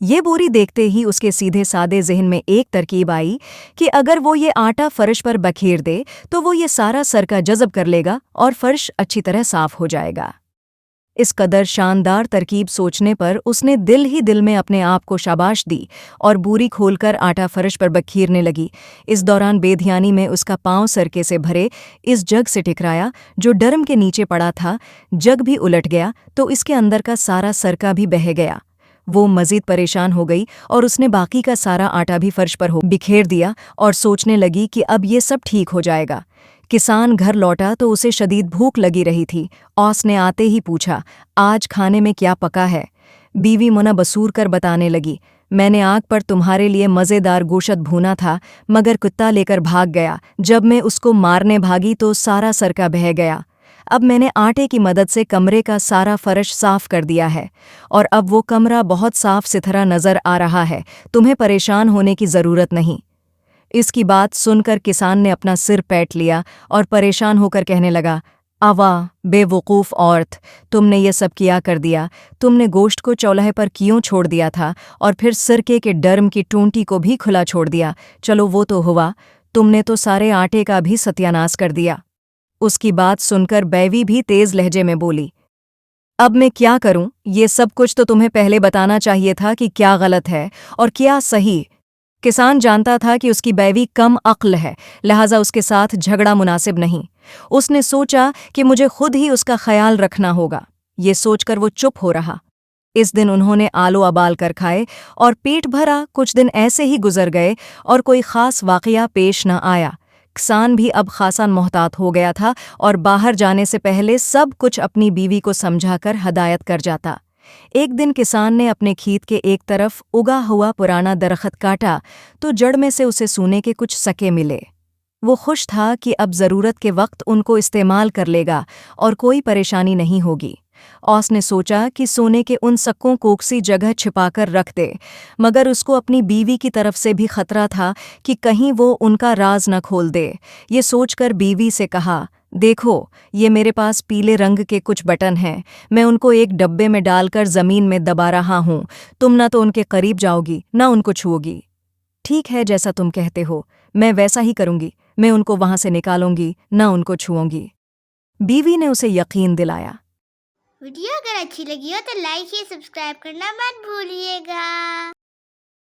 یہ بوری دیکھتے ہی اس کے سیدھے سادے ذہن میں ایک ترکیب آئی کہ اگر وہ یہ آٹا فرش پر بکھیر دے تو وہ یہ سارا سرکہ جذب کر لے گا اور فرش اچھی طرح صاف ہو جائے گا۔ اس قدر شاندار ترکیب سوچنے پر اس نے دل ہی دل میں اپنے آپ کو شاباش دی اور بوری کھول کر آٹا فرش پر بکھیرنے لگی۔ اس دوران بے دھیانی میں اس کا پاؤں سرکے سے بھرے اس جگ سے ٹکرایا جو ڈرم کے نیچے پڑا تھا۔ جگ بھی الٹ گیا تو اس کے اندر کا سارا سرکہ بھی بہہ گیا۔ وہ مزید پریشان ہو گئی اور اس نے باقی کا سارا آٹا بھی فرش پر بکھیر دیا اور سوچنے لگی کہ اب یہ سب ٹھیک ہو جائے گا۔ کسان گھر لوٹا تو اسے شدید بھوک لگی رہی تھی۔ اوس نے آتے ہی پوچھا، آج کھانے میں کیا پکا ہے؟ بیوی منہ بسور کر بتانے لگی، میں نے آگ پر تمہارے لیے مزیدار گوشت بھونا تھا، مگر کتا لے کر بھاگ گیا۔ جب میں اس کو مارنے بھاگی تو سارا سرکہ بہہ گیا۔ اب میں نے آٹے کی مدد سے کمرے کا سارا فرش صاف کر دیا ہے اور اب وہ کمرہ بہت صاف ستھرا نظر آ رہا ہے۔ تمہیں پریشان ہونے کی ضرورت نہیں۔ اس کی بات سن کر کسان نے اپنا سر پیٹ لیا اور پریشان ہو کر کہنے لگا، آواہ بے وقوف عورت، تم نے یہ سب کیا کر دیا۔ تم نے گوشت کو چولہے پر کیوں چھوڑ دیا تھا اور پھر سرکے کے ڈرم کی ٹونٹی کو بھی کھلا چھوڑ دیا؟ چلو وہ تو ہوا، تم نے تو سارے آٹے کا بھی ستیاناش کر دیا۔ اس کی بات سن کر بیوی بھی تیز لہجے میں بولی، اب میں کیا کروں؟ یہ سب کچھ تو تمہیں پہلے بتانا چاہیے تھا کہ کیا غلط ہے اور کیا صحیح۔ کسان جانتا تھا کہ اس کی بیوی کم عقل ہے، لہٰذا اس کے ساتھ جھگڑا مناسب نہیں۔ اس نے سوچا کہ مجھے خود ہی اس کا خیال رکھنا ہوگا۔ یہ سوچ کر وہ چپ ہو رہا۔ اس دن انہوں نے آلو ابال کر کھائے اور پیٹ بھرا۔ کچھ دن ایسے ہی گزر گئے اور کوئی خاص واقعہ پیش نہ آیا۔ کسان بھی اب خاصا محتاط ہو گیا تھا اور باہر جانے سے پہلے سب کچھ اپنی بیوی کو سمجھا کر ہدایت کر جاتا۔ ایک دن کسان نے اپنے کھیت کے ایک طرف اگا ہوا پرانا درخت کاٹا تو جڑ میں سے اسے سونے کے کچھ سکے ملے۔ وہ خوش تھا کہ اب ضرورت کے وقت ان کو استعمال کر لے گا اور کوئی پریشانی نہیں ہوگی۔ اوس نے سوچا کہ سونے کے ان سکوں کو کسی جگہ چھپا کر رکھ دے، مگر اس کو اپنی بیوی کی طرف سے بھی خطرہ تھا کہ کہیں وہ ان کا راز نہ کھول دے۔ یہ سوچ کر بیوی سے کہا، دیکھو یہ میرے پاس پیلے رنگ کے کچھ بٹن ہیں، میں ان کو ایک ڈبے میں ڈال کر زمین میں دبا رہا ہوں۔ تم نہ تو ان کے قریب جاؤ گی نہ ان کو چھوؤ گی۔ ٹھیک ہے، جیسا تم کہتے ہو میں ویسا ہی کروں گی، میں ان کو وہاں سے نکالوں گی نہ ان کو چھوؤں گی۔ بیوی نے اسے یقین دلایا۔ ویڈیو اگر اچھی لگی ہو تو لائک یا سبسکرائب کرنا مت بھولیے گا۔